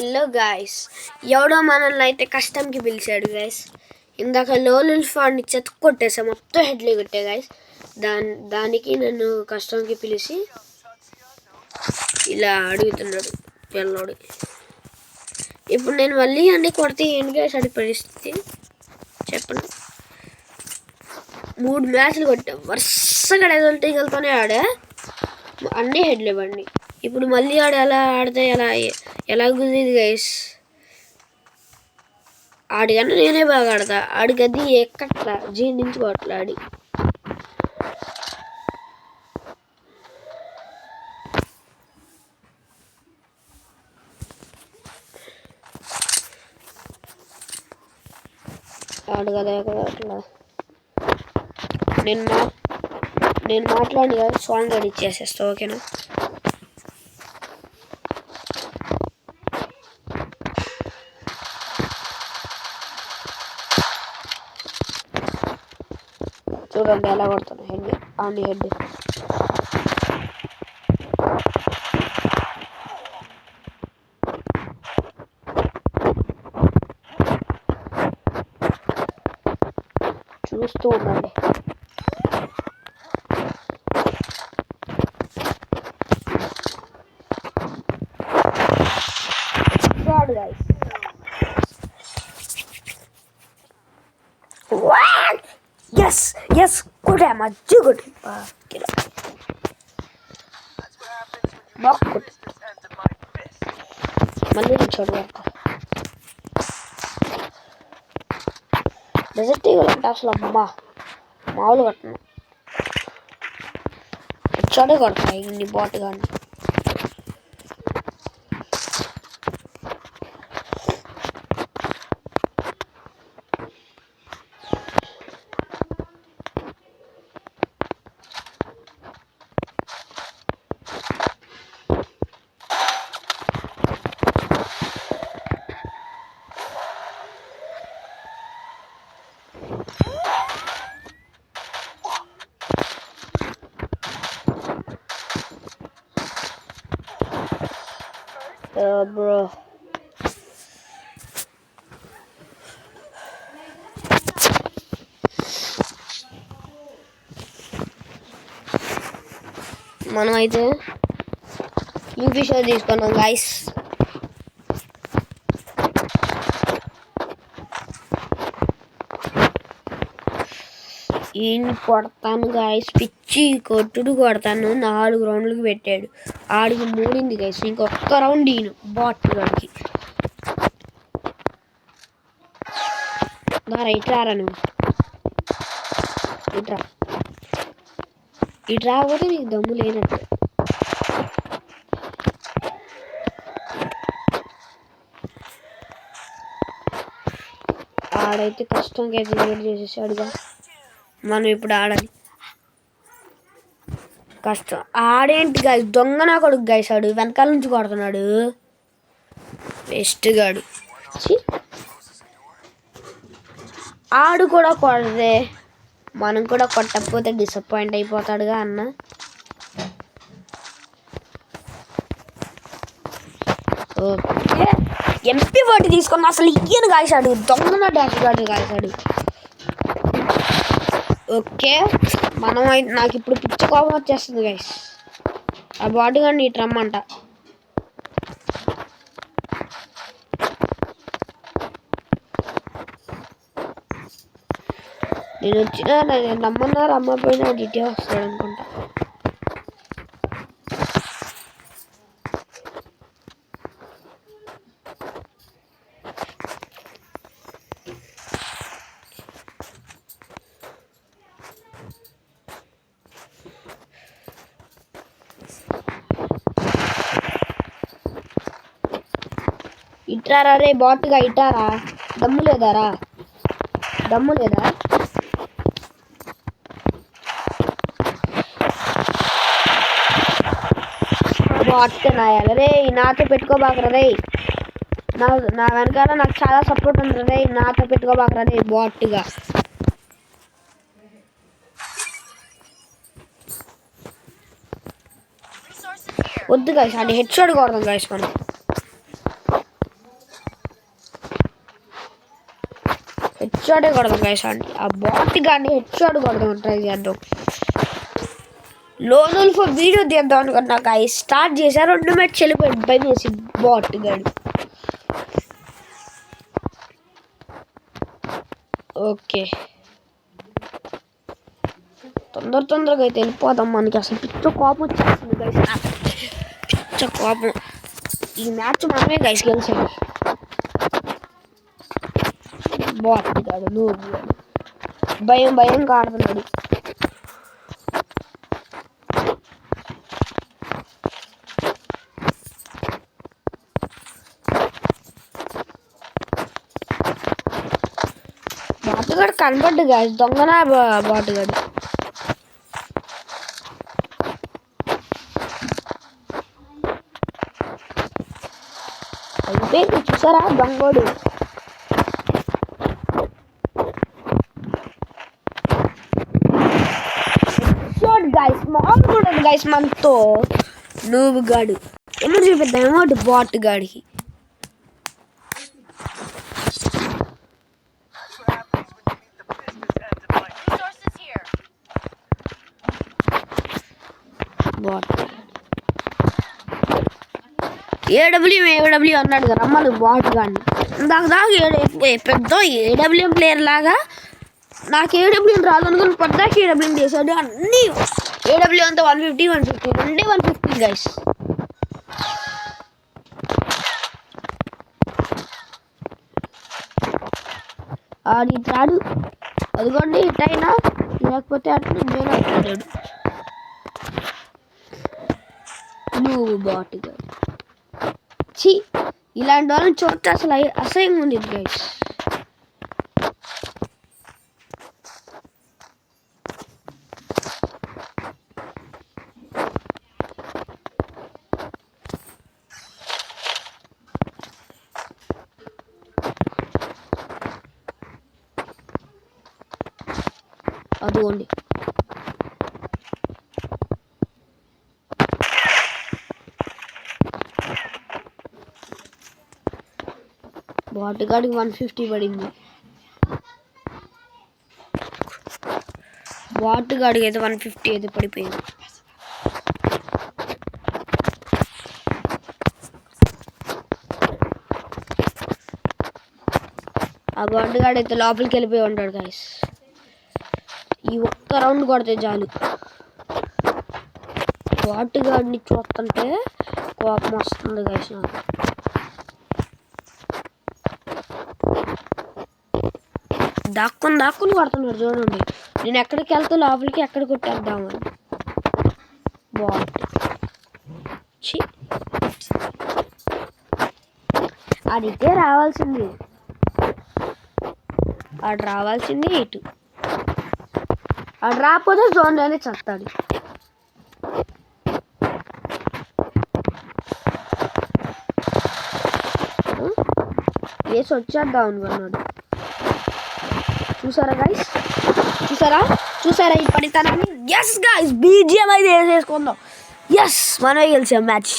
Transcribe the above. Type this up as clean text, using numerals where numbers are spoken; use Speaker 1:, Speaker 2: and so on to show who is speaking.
Speaker 1: Hello guys, ఎవడో మనల్ని అయితే కష్టంకి పిలిచాడు గాయస్. ఇందాక లోలిల్ ఫాండ్ని చెత్తుకొట్టేసా, మొత్తం హెడ్లీ కొట్టే గాయస్. దానికి నన్ను కష్టంకి పిలిచి ఇలా అడుగుతున్నాడు పిల్లోడు. ఇప్పుడు నేను మళ్ళీ అన్నీ కొడితే ఏంటి గాయస్ అది పరిస్థితి చెప్పండి. 3 మ్యాచ్లు కొట్టా, వరుసగా రిజల్ట్తోనే ఆడా, అన్నీ హెడ్లు ఇవ్వండి. ఇప్పుడు మళ్ళీ ఆడు ఎలా ఆడితే ఎలా కుదిరింది గైస్. ఆడికన్నా నేనే బాగా ఆడతా, ఆడికి అది ఎక్కట్లా జీర్ణించుకోవట్లా ఆడి. ఆడు కదా అట్లా నేను మాట్లాడి కదా సాంగ్ రెడీ చేసేస్తా, ఓకేనా? చూడండి ఎలా కొడతాను హెడ్ ఆన్ హెడ్. చూస్తూ ఉండండి. Yes, good damage, good. Kill. Back good. మళ్ళీ చూడు డెజర్ట్ అంటే అసలు అమ్మా మామూలు కట్టను, వచ్చాడే కొడతాయి ఇన్ని బాట్ కానీ. Bro. మనం అయితే కింగ్ఫిషర్ తీసుకున్నాం గైస్. ఈయన కొడతాను గాయస్, పిచ్చి కొట్టుడు కొడతాను. 4 రౌండ్లకి పెట్టాడు, ఆడికి 3 గైస్. ఇంకొక రౌండ్ ఈయన బాట్ గాడికి. ఇట్రారా నువ్వు, ఇటు రాకపోతే నీకు దమ్ము లేనట్టు. ఆడైతే కష్టంగా ఎగ్జిక్యూట్ చేసేసాడుగా. మనం ఇప్పుడు ఆడాలి, కష్టం. ఆడేంటి గాయస్, దొంగ నా కొడుకు గాయస్. ఆడు వెనకాల నుంచి కొడుతున్నాడు, బెస్ట్ గాడు. ఆడు కూడా కొడదే, మనం కూడా కొట్టకపోతే డిసప్పాయింట్ అయిపోతాడుగా అన్న. ఓకే, MP40 తీసుకున్నా అసలు ఇయ్యను గాయసాడు, దొంగన డాష్ గాడు గాయసాడు. ఓకే, మనం నాకు ఇప్పుడు పిచ్చ కోపం వచ్చేస్తుంది గైస్. ఆ బాడీ గాడిని ఇటు రమ్మంట. నేను వచ్చినా రమ్మన్నా రమ్మపోయినా ఇటే వస్తాడు అనుకుంటా. ఇట్రారా రే బాట్గా, ఇటారా. దమ్ము లేదారా, దమ్ము లేదా? బాట్ నాయాలి రే, నాతో పెట్టుకోబాకరా రే. నా వెనకాల నాకు చాలా సపోర్ట్ ఉంది రే, నాతో పెట్టుకోబాకరా రే బాట్గా. వద్దు గాయస్, అంటే హెడ్ షాట్ కొడదాం గాయస్ మనం. షాటే కొడదాం గైస్ అండి. ఆ బాట్ కానీ హెడ్ షాట్ కొడదాం ట్రై చేద్దాం. లోన్ ఫర్ వీడియో తీద్దాం అనుకున్నా గైస్. స్టార్ట్ చేశారు 2 మ్యాచ్ వెళ్ళిపోయాడు భయం వేసి బాట్ గాడి. ఓకే తొందరగా అయితే వెళ్ళిపోదాం. మనకి అసలు పిచ్చ కోపం వచ్చేస్తుంది గైస్. పిచ్చ కోపం. ఈ మ్యాచ్ మనమే గైస్ గెలిచాము. బాట్ గాడు నువ్వు భయం ఆడుతున్నాడు. బాటుగాడు కనపడ్డు గాయస్. దొంగనా బాటుగాడు. అయిపోయింది చూసారా దొంగోడు. గైస్ మామూలు గైస్ మనతో నువ్వు గాడు ఎమౌంట్ చూపిద్దాం. అమౌంట్ బాట్ గాడికి ఏడబ్ల్యూ అన్నాడు కదా రమ్మను బాట్ గాడిని. దాకా పెద్ద ఏడబ్ల్యూఎం ప్లేయర్ లాగా నాకు ఏడబ్ల్యూ రాదు అనుకుని పద్దాకి ఏడబ్ల్యూ చేశాడు. అన్నీ ఏడబ్ల్యూ అంతా 150 రెండే 150 గైస్. ఆడి తాడు అదిగోండి హిట్ అయినా లేకపోతే అట్లా నేను అవుతాడు. నువ్వు బాట్ గాడు ఛీ ఇలాంటి వాళ్ళని చూస్తే అసలు అసహ్యంగా ఉంది గైస్. అదిగోండి బాటుగాడికి 150 పడింది. బాటుగాడికి అయితే 150 అయితే పడిపోయింది. ఆ బాటుగాడు అయితే లోపలికి వెళ్ళిపోయి ఉంటాడు గైస్. ఈ ఒక్క రౌండ్ కొడితే చాలు. బాటుగాడిని చూస్తుంటే కోపం వస్తుంది గైస్ నాకు. దాక్కుని కొడుతున్నాడు చూడండి. నేను ఎక్కడికి వెళ్తే లోపలికి ఎక్కడ కొట్టేద్దామని. బాట్ అడిగితే రావాల్సింది ఇటు. ఆడు రాకపోతే జోన్లోనే చస్తాడు. వేసి వచ్చేద్దాం అనుకున్నాడు. చూసారా గైస్ చూసారా ఈ పడితనాన్ని. ఎస్ గైస్ బీజిఎం అయితే వేసేసుకుందాం. ఎస్ మనమే గెలిచాం మ్యాచ్.